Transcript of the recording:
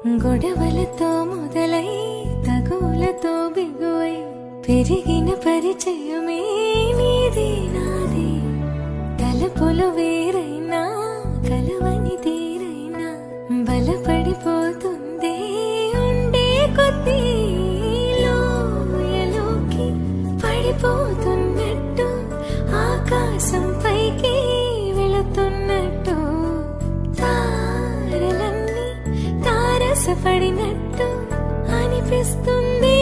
గొడవలతో మొదలై తగులతో బిగువై పెరిగిన పరిచయమే నీది నాది. తలపులు వేరైనా కలవని తీరైనా బలపడిపోతుందే ఉండే కొద్దీ. లోయలోకి పడిపోతున్నట్టు ఆకాశం పైకి వెళుతున్నట్టు తారలన్నీ తారసపడినట్టు అనిపిస్తుంది.